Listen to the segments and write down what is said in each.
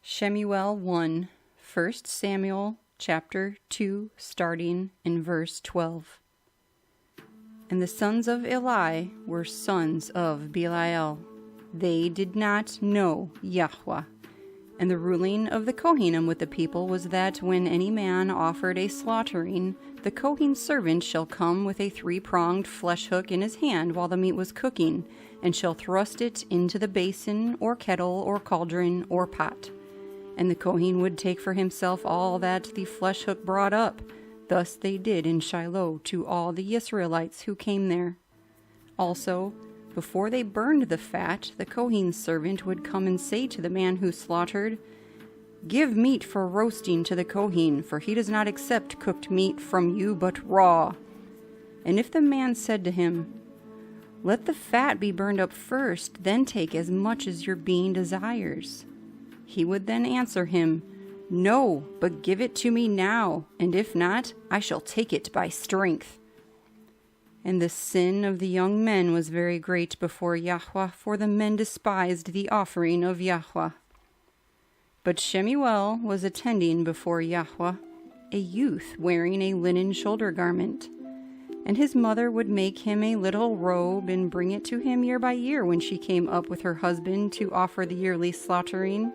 Shemu'el 1, 1 Samuel chapter 2, starting in verse 12. And the sons of Eli were sons of Belial. They did not know Yahuah. And the ruling of the Kohanim with the people was that when any man offered a slaughtering, the Kohen's servant shall come with a 3-pronged flesh hook in his hand while the meat was cooking, and shall thrust it into the basin or kettle or cauldron or pot. And the Kohen would take for himself all that the flesh hook brought up. Thus they did in Shiloh to all the Israelites who came there. Also, before they burned the fat, the Kohen's servant would come and say to the man who slaughtered, "Give meat for roasting to the Kohen, for he does not accept cooked meat from you but raw." And if the man said to him, "Let the fat be burned up first, then take as much as your being desires," he would then answer him, "No, but give it to me now, and if not, I shall take it by strength." And the sin of the young men was very great before Yahuah, for the men despised the offering of Yahuah. But Shemu'el was attending before Yahuah, a youth wearing a linen shoulder garment. And his mother would make him a little robe and bring it to him year by year when she came up with her husband to offer the yearly slaughtering.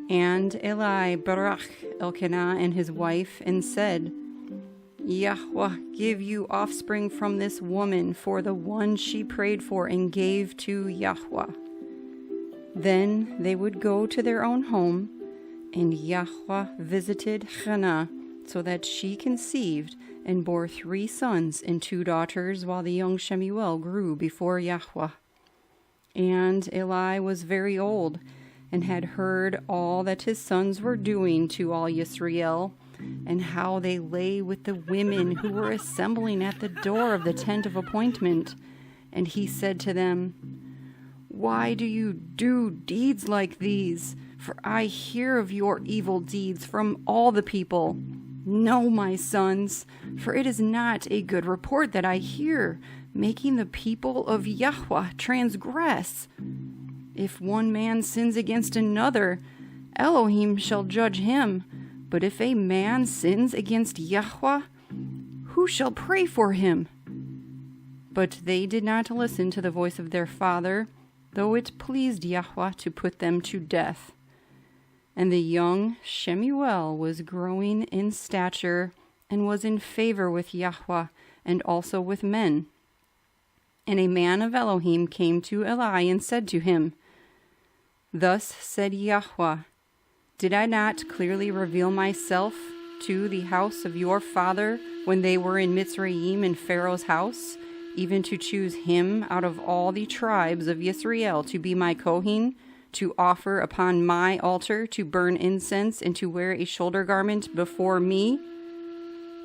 And Eli barach Elkanah and his wife and said, "Yahuah give you offspring from this woman for the one she prayed for and gave to Yahuah." Then they would go to their own home, and Yahuah visited Hannah, so that she conceived and bore 3 sons and 2 daughters, while the young Shemuel grew before Yahuah. And Eli was very old, and had heard all that his sons were doing to all Yisrael, and how they lay with the women who were assembling at the door of the tent of appointment. And he said to them, "Why do you do deeds like these? For I hear of your evil deeds from all the people. No, my sons, for it is not a good report that I hear, making the people of Yahuah transgress. If one man sins against another, Elohim shall judge him. But if a man sins against Yahuah, who shall pray for him?" But they did not listen to the voice of their father, though it pleased Yahuah to put them to death. And the young Shemuel was growing in stature, and was in favor with Yahuah, and also with men. And a man of Elohim came to Eli and said to him, "Thus said Yahuah, did I not clearly reveal myself to the house of your father when they were in Mitzrayim in Pharaoh's house, even to choose him out of all the tribes of Yisrael to be my Kohen, to offer upon my altar, to burn incense, and to wear a shoulder garment before me?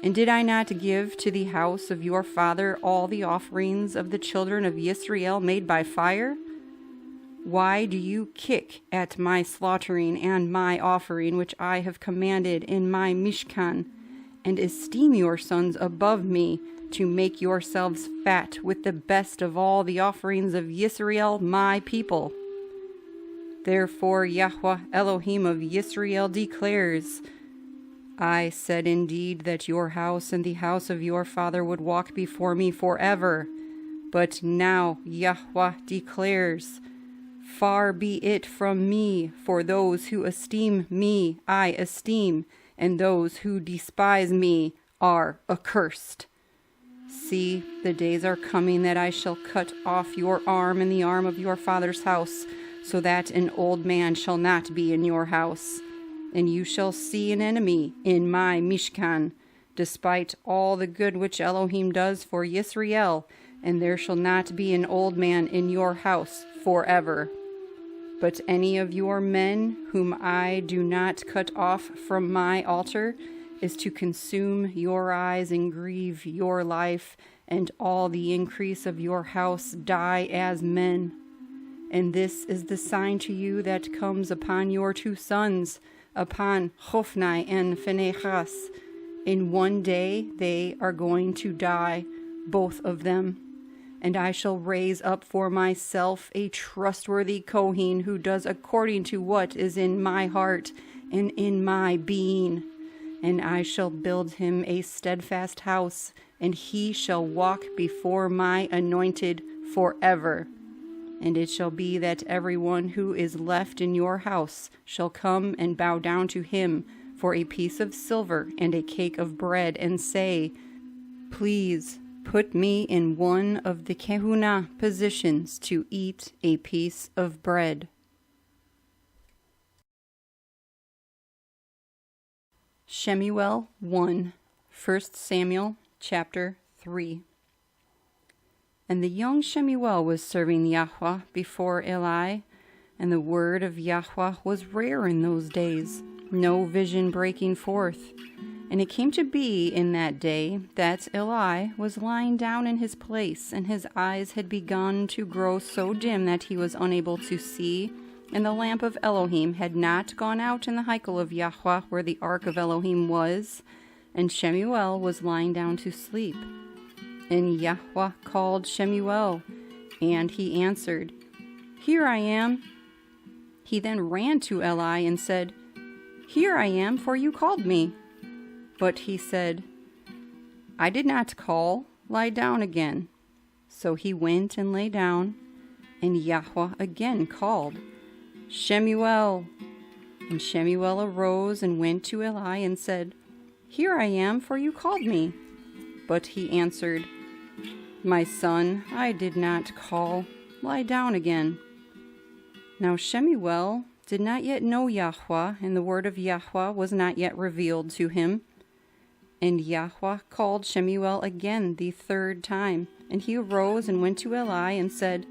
And did I not give to the house of your father all the offerings of the children of Yisrael made by fire? Why do you kick at my slaughtering and my offering, which I have commanded in my Mishkan, and esteem your sons above me, to make yourselves fat with the best of all the offerings of Yisrael, my people? Therefore Yahuah Elohim of Yisrael declares, I said indeed that your house and the house of your father would walk before me forever. But now Yahuah declares, far be it from me, for those who esteem me I esteem, and those who despise me are accursed. See, the days are coming that I shall cut off your arm and the arm of your father's house, so that an old man shall not be in your house. And you shall see an enemy in my Mishkan, despite all the good which Elohim does for Yisrael, and there shall not be an old man in your house forever. But any of your men whom I do not cut off from my altar is to consume your eyes and grieve your life, and all the increase of your house die as men. And this is the sign to you that comes upon your 2 sons, upon Hophni and Phinehas. In one day they are going to die, both of them. And I shall raise up for myself a trustworthy Kohen who does according to what is in my heart and in my being. And I shall build him a steadfast house, and he shall walk before my anointed forever. And it shall be that everyone who is left in your house shall come and bow down to him for a piece of silver and a cake of bread, and say, Please put me in one of the kahuna positions to eat a piece of bread. Shemu'el 1, 1 Samuel chapter 3. And the young Shemu'el was serving Yahuah before Eli, and the word of Yahuah was rare in those days, no vision breaking forth. And it came to be in that day that Eli was lying down in his place, and his eyes had begun to grow so dim that he was unable to see, and the lamp of Elohim had not gone out in the Heichal of Yahuah where the ark of Elohim was, and Shemu'el was lying down to sleep. And Yahuah called Shemu'el, and he answered, Here I am. He then ran to Eli and said, Here I am, for you called me. But he said, I did not call, lie down again. So he went and lay down, and Yahuah again called, Shemu'el. And Shemu'el arose and went to Eli and said, Here I am, for you called me. But he answered, My son, I did not call, lie down again. Now Shemu'el did not yet know Yahuah, and the word of Yahuah was not yet revealed to him. And Yahuah called Shemu'el again the third time, and he arose and went to Eli and said,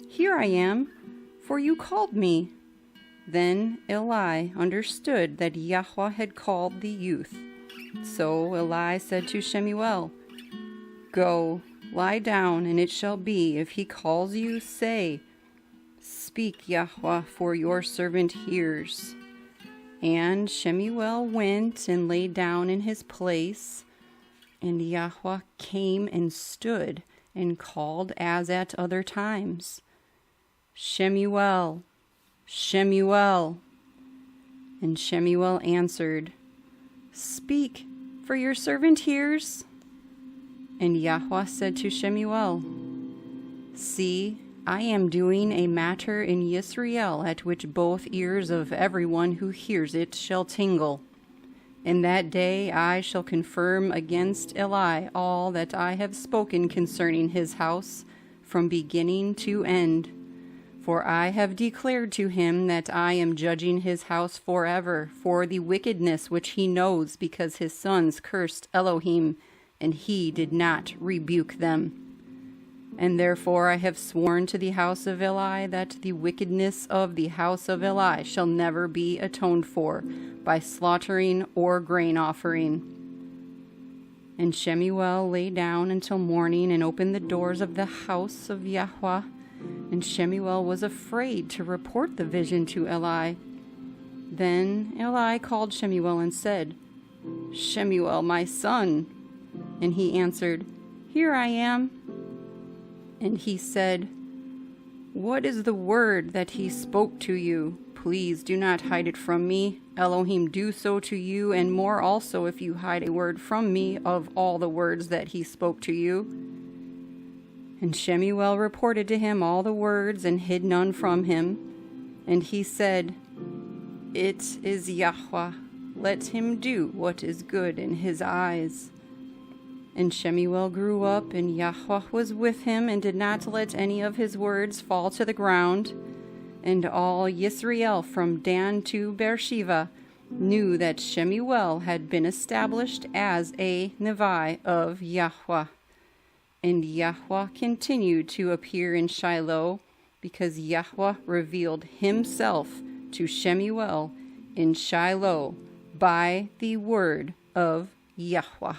Here I am, for you called me. Then Eli understood that Yahuah had called the youth. So Eli said to Shemu'el, Go, lie down, and it shall be, if he calls you, say, Speak, Yahuah, for your servant hears. And Shemu'el went and lay down in his place, and Yahuah came and stood and called as at other times, Shemu'el, Shemu'el. And Shemu'el answered, Speak, for your servant hears. And Yahuah said to Shemu'el, See, I am doing a matter in Yisrael at which both ears of everyone who hears it shall tingle. In that day I shall confirm against Eli all that I have spoken concerning his house, from beginning to end. For I have declared to him that I am judging his house forever for the wickedness which he knows, because his sons cursed Elohim, and he did not rebuke them. And therefore I have sworn to the house of Eli that the wickedness of the house of Eli shall never be atoned for by slaughtering or grain offering. And Shemu'el lay down until morning and opened the doors of the house of Yahuah. And Shemu'el was afraid to report the vision to Eli. Then Eli called Shemu'el and said, Shemu'el, my son. And he answered, Here I am. And he said, What is the word that he spoke to you? Please do not hide it from me. Elohim do so to you, and more also if you hide a word from me of all the words that he spoke to you. And Shemu'el reported to him all the words and hid none from him. And he said, It is Yahuah. Let him do what is good in his eyes. And Shemu'el grew up, and Yahuah was with him, and did not let any of his words fall to the ground. And all Yisrael from Dan to Beersheba knew that Shemu'el had been established as a Nevi of Yahuah. And Yahuah continued to appear in Shiloh, because Yahuah revealed himself to Shemu'el in Shiloh by the word of Yahuah.